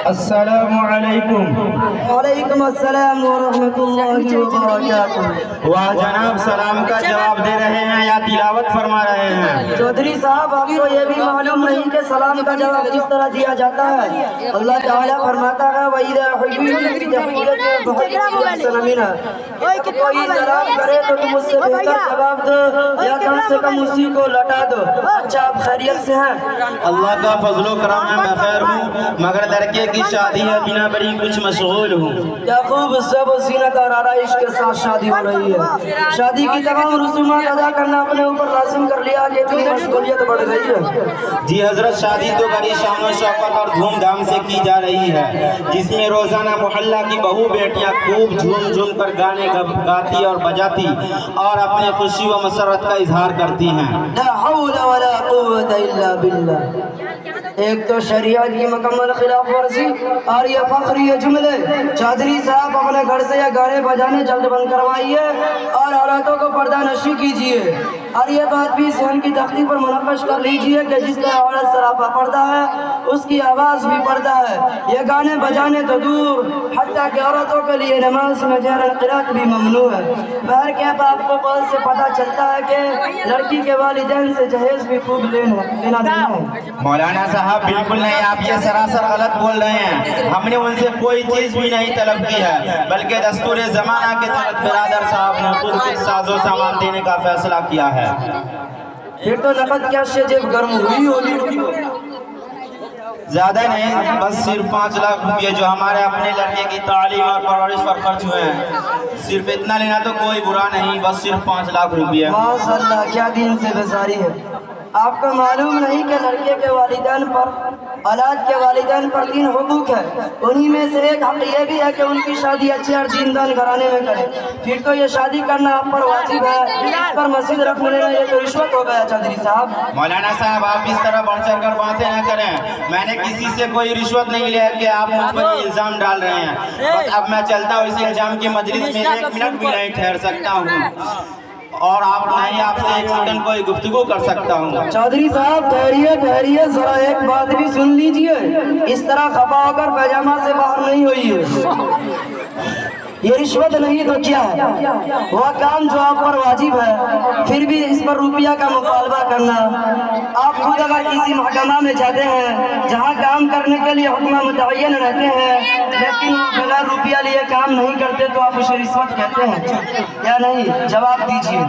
السلام علیکم۔ وعلیکم السلام ورحمۃ اللہ وبرکاتہ۔ واہ جناب، سلام کا جواب دے رہے ہیں یا تلاوت فرما رہے ہیں؟ چودھری صاحب، آپ کو یہ بھی معلوم نہیں کہ سلام کا جواب کس طرح دیا جاتا ہے؟ اللہ تعالیٰ فرماتا ہے وَإِذَا حُيِّيتُم بِتَحِيَّةٍ فَحَيُّوا بِأَحْسَنَ مِنْهَا۔ کہ کوئی سلام کرے تو تم اس سے بہتر جواب دو یا کم سے کم اسی کو لوٹا دو۔ اچھا، آپ خیریت سے ہیں؟ اللہ کا فضل و کرم ہے، میں خیر ہوں، مگر لڑکے کی شادی ہے، بنا بڑی کچھ مشغول ہوں۔ کیا خوب سب زینت اور آرائش کے ساتھ شادی ہو رہی ہے۔ شادی کی تمام رسومات ادا کرنا اپنے اوپر لازم کر لیا کہ اتنی مشغولیت بڑھ گئی ہے۔ جی حضرت، شادی تو بڑی شان و شوکت اور دھوم دھام سے کی جا رہی ہے، جس میں روزانہ محلہ کی بہو بیٹیاں خوب جھوم جھوم کر گانے گاتی اور بجاتی اور اپنے خوشی و مسرت کا اظہار کرتی ہیں۔ لا حول ولا قوت الا باللہ۔ ایک تو شریعت کی مکمل خلاف ورزی اور یہ فخری جملے۔ چودھری صاحب، اپنے گھر سے یہ گانے بجانے جلد بند کروائیے اور عورتوں کو پردہ نشی کیجیے، اور یہ بات بھی ذہن کی تختی پر منقش کر لیجیے کہ جس طرح عورت سراپا پردہ ہے اس کی آواز بھی پردہ ہے۔ یہ گانے بجانے تو دور، حتیٰ کہ عورتوں کے لیے نماز میں جہرن قرات بھی ممنوع ہے۔ بہرکیف آپ کو قول سے پتہ چلتا ہے کہ لڑکی کے والدین سے جہیز بھی خوب لینا دینا ہے۔ مولانا صاحب بالکل نہیں، آپ یہ سراسر غلط بول رہے ہیں۔ ہم نے ان سے کوئی چیز بھی نہیں طلب کی ہے، بلکہ دستور زمانہ کے تحت برادر صاحب نے خود کچھ ساز و سامان دینے کا فیصلہ کیا ہے۔ پھر تو نقد کیا سے جب گرم ہوئی ہوگی؟ زیادہ نہیں، بس صرف 5 لاکھ روپے جو ہمارے اپنے لڑکے کی تعلیم اور پرورش پر خرچ ہوئے ہیں۔ صرف اتنا لینا تو کوئی برا نہیں، بس صرف 5 لاکھ روپے۔ ماشاء اللہ، کیا دین سے بیزاری ہے۔ آپ کو معلوم نہیں کہ لڑکے کے والدین پر، اولاد کے والدین پر 3 حقوق ہے، انہی میں سے ایک حق یہ بھی ہے کہ ان کی شادی اچھے اور دیندار گھرانے میں کرے۔ پھر تو یہ شادی کرنا آپ پر واجب ہے، اس پر مسجد رکھ لینا یہ تو رشوت ہو گیا چودھری صاحب۔ مولانا صاحب، آپ اس طرح بڑھ چڑھ کر باتیں نہ کریں، میں نے کسی سے کوئی رشوت نہیں لیا کہ آپ مجھ پر الزام ڈال رہے ہیں۔ بس اب میں چلتا ہوں، اس الزام کی مجلس میں 1 منٹ بھی نہیں ٹھہر سکتا ہوں، اور آپ سے 1 سیکنڈ کوئی گفتگو کر سکتا ہوں۔ چودھری صاحب ٹھہریے، ذرا ایک بات بھی سن لیجئے، اس طرح خفا ہو کر پیجامہ سے باہر نہیں ہوئیے۔ یہ رشوت نہیں تو کیا ہے؟ وہ کام جو آپ پر واجب ہے، پھر بھی اس پر روپیہ کا مطالبہ کرنا۔ آپ خود اگر کسی محکمہ میں جاتے ہیں جہاں کام کرنے کے لیے حکم متعین رہتے ہیں، لیکن وہ بغیر روپیہ لیے کام نہیں کرتے تو آپ اسے رشوت کہتے ہیں یا نہیں؟ جواب دیجیے۔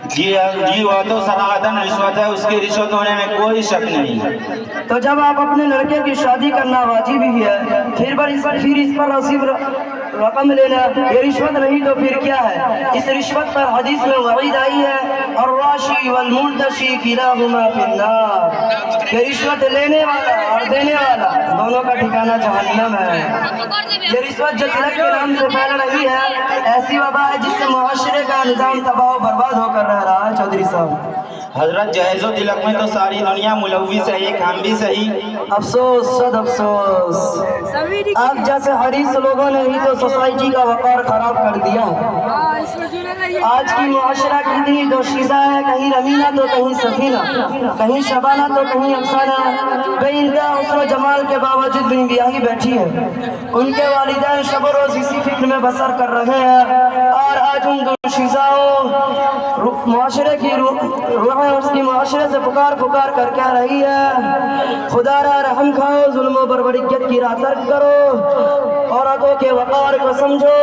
جی وہ تو صراحتاً رشوت ہے، اس کی رشوت ہونے میں کوئی شک نہیں۔ تو جب آپ اپنے لڑکے کی شادی کرنا واجب ہی ہے، پھر اس پر رقم لینا یہ رشوت نہیں تو پھر کیا ہے؟ اس رشوت پر حدیث میں وعید آئی ہے، الراشی والمرتشی کلاہما فی النار، کہ رشوت لینے والا اور دینے والا دونوں کا ٹھکانہ جہنم ہے۔ یہ رشوت جو تلک کے نام سے پھیل رہی ہے، ایسی وبا ہے جس سے معاشرے کا نظام تباہ و برباد ہو کر رہ رہا ہے چودھری صاحب۔ حضرت، جہیز و تلک میں تو ساری دنیا ملوث ہے، ایک ہم بھی صحیح۔ افسوس، صد افسوس، آپ جیسے حریص لوگوں نے ہی تو سوسائٹی کا وقار خراب کر دیا۔ آج کی معاشرہ کتنی دوشیزہ ہے، کہیں رمینہ تو کہیں سفینہ، کہیں شبانہ تو کہیں افسانہ، بے انتہا حسن و جمال کے باوجود بن بیاہی بیٹھی ہے۔ ان کے والدین شب و روز اسی فکر میں بسر کر رہے ہیں، اور آج ان دوشیزاؤں معاشرے کی روح اس کی معاشرے سے پکار کر کہہ رہی ہے، خدا را رحم کھاؤ، ظلم و بربریت کی راہ ترک کرو، عورتوں کے وقار کو سمجھو،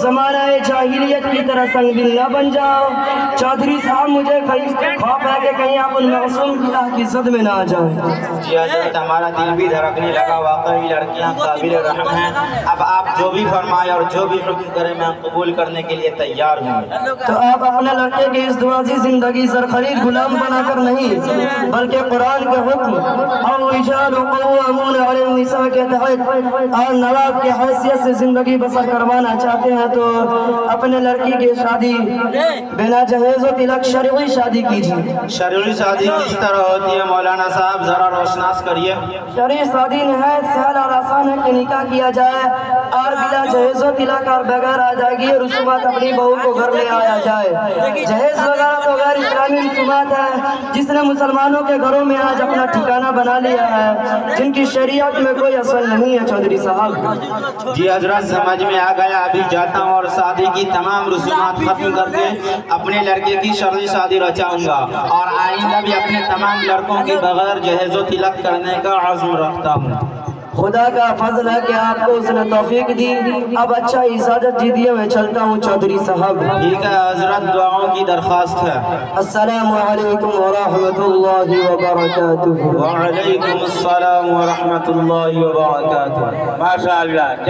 زمانہ جاہلیت کی طرح سنگ دل نہ بن جاؤ۔ چودھری صاحب، مجھے خوف ہے کہ کہیں آپ ان معصوم کی راہ کی زد میں نہ آ جائیں۔ جی حضرت، ہمارا دل بھی دھڑکنے لگا، واقعی لڑکیاں قابل رحم ہیں۔ اب آپ جو بھی فرمائے اور جو بھی حکم کریں میں قبول کرنے کے لیے تیار ہوں۔ تو آپ اپنے لڑکے کی اس دعاسی زندگی زرخرید غلام بنا کر نہیں، بلکہ قرآن کے حکم الرجال قوامون علی النساء کے تحت اور نواب کی حیثیت سے زندگی بسر کروانا چاہتے ہیں تو اپنے لڑکی کی شادی بنا جہیز و تلک شرعی شادی کیجیے۔ شرعی شادی کس طرح ہوتی ہے مولانا صاحب، ذرا روشناس کریے۔ شرعی شادی نہایت سہل اور آسان ہے کہ نکاح کیا جائے اور بلا جہیز و تلک اور بغیر ادائیگی رسومات اپنی بہو کو گھر لے آیا جائے۔ جہیز وغیرہ تو غیر اسلامی رسومات ہے جس نے مسلمانوں کے گھروں میں آج اپنا ٹھکانہ بنا لیا ہے، جن کی شریعت میں کوئی اثر نہیں ہے چودھری صاحب. جی حضرت سمجھ میں آ گیا. ابھی جاتا ہوں اور شادی کی تمام رسومات ختم کر کے اپنے لڑکے کی شرعی شادی رچاؤں گا اور آئندہ بھی اپنے تمام لڑکوں کے بغیر جہیز و تلک کرنے کا عزم رکھتا ہوں. خدا کا فضل ہے کہ آپ کو اس نے توفیق دی. اب اچھا اجازت دیجیے میں چلتا ہوں چودھری صاحب. ٹھیک ہے حضرت, دعاؤں کی درخواست ہے. السلام علیکم ورحمۃ اللہ وبرکاتہ. وعلیکم السلام ورحمۃ اللہ وبرکاتہ. ماشاء اللہ.